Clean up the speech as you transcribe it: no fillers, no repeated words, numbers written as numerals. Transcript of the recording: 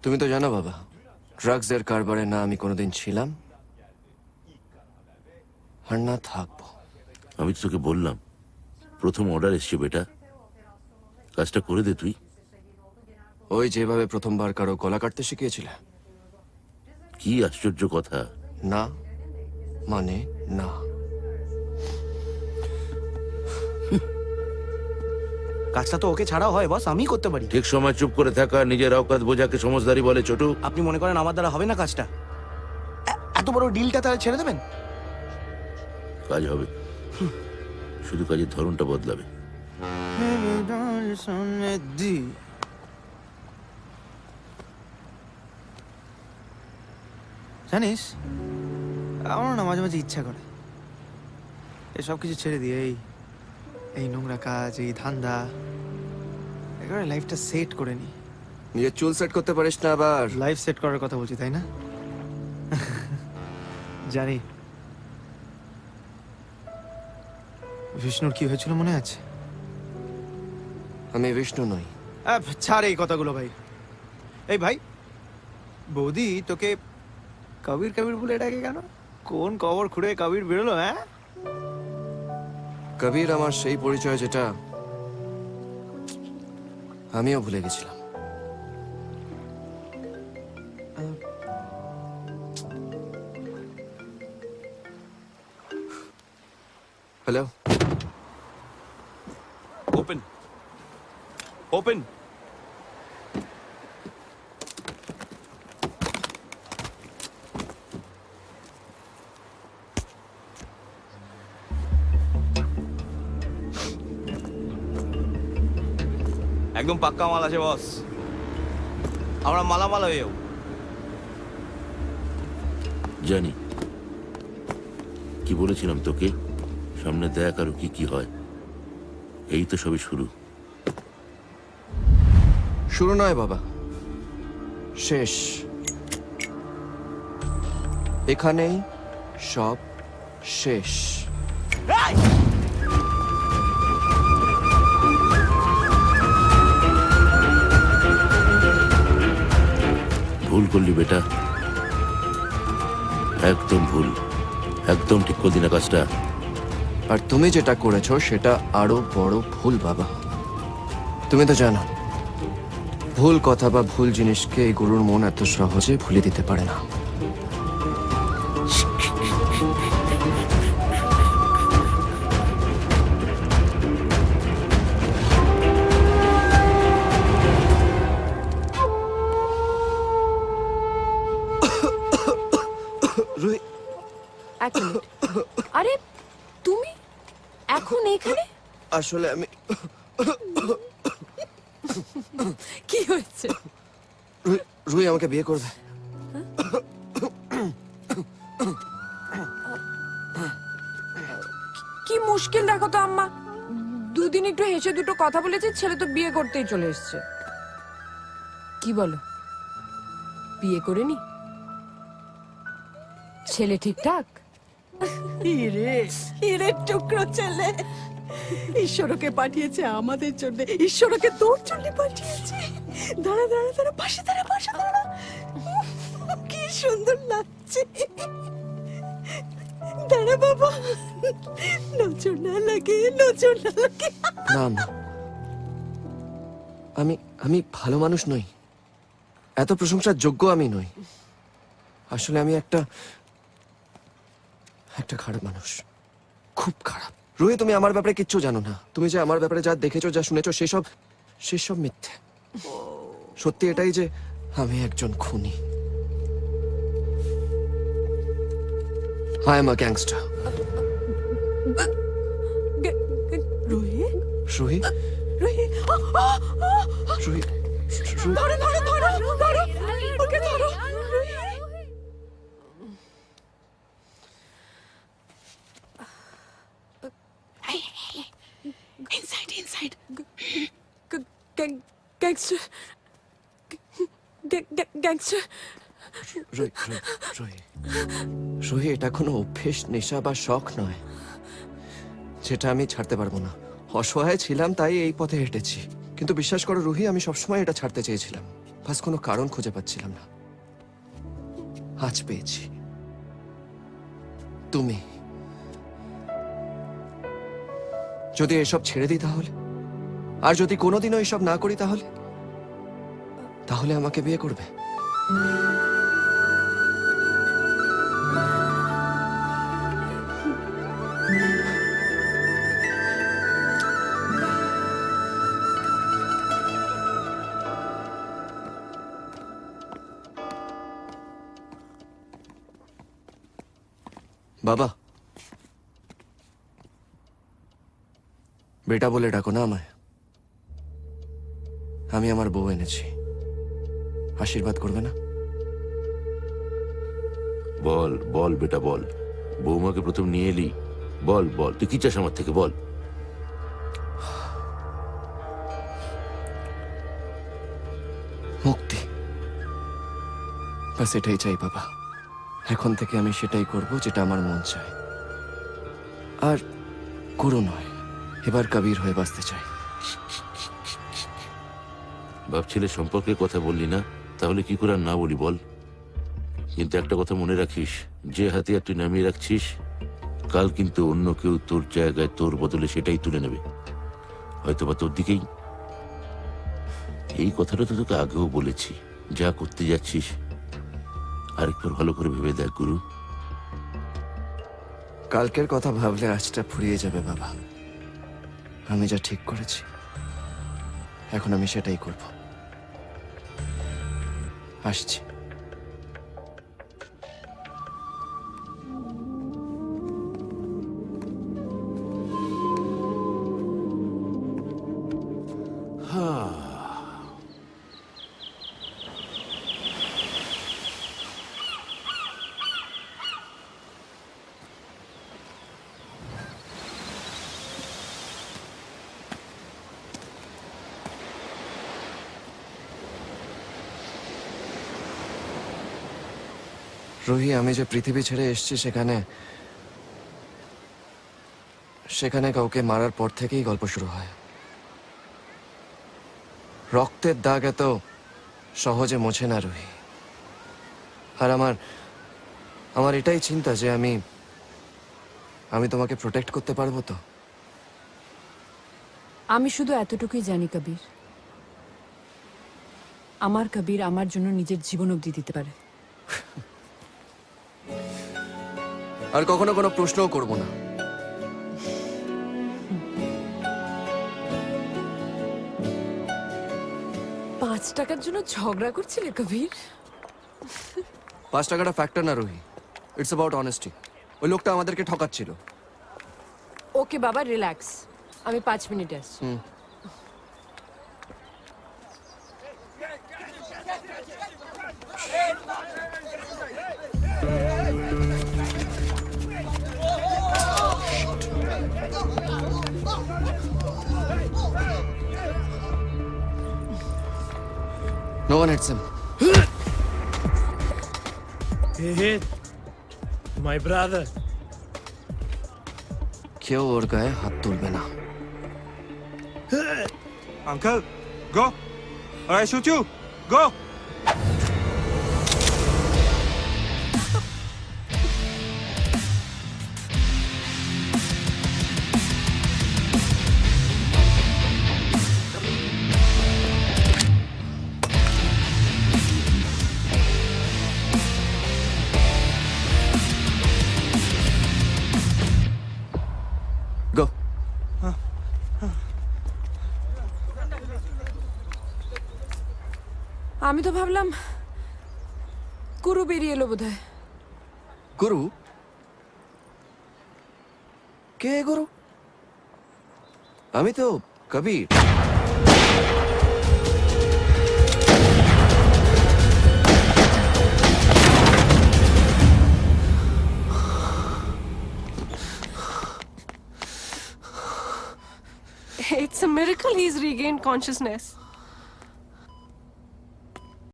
তুমি তো জানো বাবা, ড্রাগসের কারবারে না আমি কোনোদিন ছিলাম আর না থাকবো। আমি তো তোকে বললাম, প্রথম অর্ডার এসছে বেটা, কাজটা করে দে তুই। ওই যেভাবে প্রথমবার কারো গলা কাটতে শিখিয়েছিলে। কি আশ্চর্য কথা। না মানে না। কাজটা তো ওকে ছাড়াও হয় বস, আমি করতে পারি। ঠিক সময় চুপ করে থাকা, নিজের অকাত বোঝাকে সমঝদারি বলে ছোটু। আপনি মনে করেন আমার দ্বারা হবে না কাজটা? এত বড় ডিলটা তাহলে ছেড়ে দেবেন? কাজ হবে, শুধু কাজের ধরনটা বদলাবে। জানিস, আমার না মাঝে মাঝে ইচ্ছা করে এসব কিছু ছেড়ে দিয়ে এই নোংরা কাজ, এই ধান্দা, একেবারে লাইফটা সেট করে নি। নিজের চুল সেট করতে পারিস না আবার? লাইফ সেট করার কথা বলছি, তাই না? জানি। বিষ্ণুর কি হয়েছিল মনে আছে? আমি বিষ্ণু নই। ছাড় এই কথাগুলো ভাই। এই ভাই, বৌদি তোকে কবির কবির বলে ডাকে কেন? কোন কবর খুঁড়ে কবির বেরোলো? হ্যাঁ, কবির আমার সেই পরিচয় যেটা আমিও ভুলে গেছিলাম। Hello, open open. একদম পাক্কা মাল আছে বস, আমরা মালামাল হয়ে যাবো। জানি, কি বলেছিলাম তোকে, সামনে দেখ আরো কি কি হয়। এই তো সবে শুরু। শুরু নয় বাবা, শেষ। এখানেই সব শেষ। ভুল করলি বেটা, একদম ভুল, একদম ঠিক করলি না কাজটা। আর তুমি যেটা করেছো সেটা আরো বড় ভুল বাবা। তুমি তো জানো, ভুল কথা বা ভুল জিনিসকে এই গুরুর মন এত সহজে ভুলে দিতে পারে না। রুহি, এক মিনিট। আরে তুমি এখন এখানে? আসলে আমি কি হয়েছে? রুহি আমাকে বিয়ে করবে। কি মুশকিল দেখো তো আম্মা, দুদিন একটু হেসে দুটো কথা বলেছে, ছেলে তো বিয়ে করতেই চলে এসছে। কি বলো, বিয়ে করে নি? ছেলে ঠিকঠাক? হিরের টুকরো ছেলে, ঈশ্বরকে পাঠিয়েছে আমাদের জন্য, ঈশ্বরকে তোর জন্য পাঠিয়েছে। দাঁড়া দাঁড়া দাঁড়া, পাশে দাঁড়া, পাশে দাঁড়া। কি সুন্দর লাগছে। দাঁড়া বাবা, নজর না লাগে, নজর না লাগে। না মা, আমি ভালো মানুষ নই, এত প্রশংসার যোগ্য আমি নই। আসলে আমি একটা খারাপ মানুষ, খুব খারাপ। রোহি, তুমি আমার ব্যাপারে কিচ্ছু জানো না। তুমি যে আমার ব্যাপারে যা দেখেছো, যা শুনেছো, সেসব মিথ্যে। সত্যি এটাই যে আমি একজন খুনি। I am a gangster. Rohi, Rohi, Rohi, Rohi, ধরো ধরো ধরো ধরো, ওকে ধরো। Inside inside. Gangster, gangster. Rohi, এটা কোনো অভ্যেস, নেশা বা শখ নয় যেটা আমি ছাড়তে পারবো না। অসহায় ছিলাম তাই এই পথে হেঁটেছি, কিন্তু বিশ্বাস করো রুহি, আমি সবসময় এটা ছাড়তে চেয়েছিলাম। বাস কোনো কারণ খুঁজে পাচ্ছিলাম না। আজ পেয়েছি, তুমি। যদি এসব ছেড়ে দিই তাহলে, আর যদি কোনোদিনও এসব না করি তাহলে, তাহলে আমাকে বিয়ে করবে? বাবা, বেটা বলে ডাকো না আমায়। আমি আমার বউ এনেছি, আশীর্বাদ করবে না? বল বল বেটা বল, বৌমাকে প্রথম নিয়ে এলি, বল বল তুই কি চাস আমার থেকে, বল। মুক্তি, বাস এটাই চাই বাবা। এখন থেকে আমি সেটাই করব যেটা আমার মন চায়। আর গুরু নয়, এবার কবির হয়ে বাঁচতে চাই। বাপ ছেলে সম্পর্কে কথা বললি না, তাহলে কি করে আর না বলি বল। কিন্তু একটা কথা মনে রাখিস, যে হাতিয়ার তুই নামিয়ে রাখছিস, কাল কিন্তু অন্য কেউ তোর জায়গায় তোর বদলে সেটাই তুলে নেবে, হয়তোবা তোর দিকেই। এই কথাটা তো তোকে আগেও বলেছি, যা করতে যাচ্ছিস আরেকবার ভালো করে ভেবে দেখ গুরু। কালকের কথা ভাবলে আজটা ফুরিয়ে যাবে বাবা। আমি যা ঠিক করেছি, এখন আমি সেটাই করব। আসছি। রুহি, আমি যে পৃথিবী ছেড়ে এসেছি সেখানে কাউকে মারার পর থেকেই গল্প শুরু হয়। রক্তের দাগ এত সহজে মোছে না রুহি। আর আমার এটাই চিন্তা যে আমি তোমাকে প্রোটেক্ট করতে পারবো তো? আমি শুধু এতটুকুই জানি কবির, আমার কবির আমার জন্য নিজের জীবন অবধি দিতে পারে। আর কখনো কোনো প্রশ্নও করবো না। $5 জন্য ঝগড়া করছিলে কবির? 5 টাকাটা ফ্যাক্টর না রুহি, ইটস অ্যাবাউট অনেস্টি। ওই লোকটা আমাদেরকে ঠকাচ্ছিল। ওকে বাবা, রিল্যাক্স, আমি 5 মিনিটে আসছি। No one hits him. Hey, my brother. কেউ ওর গায়ে হাত তুলবে না। Uncle, go! Or I shoot you! Go! Go. আমি তো ভাবলাম গুরু বেরিয়ে এলো বোধহয়। গুরু? কে গুরু? আমি তো কবির। It's a miracle he's regained consciousness.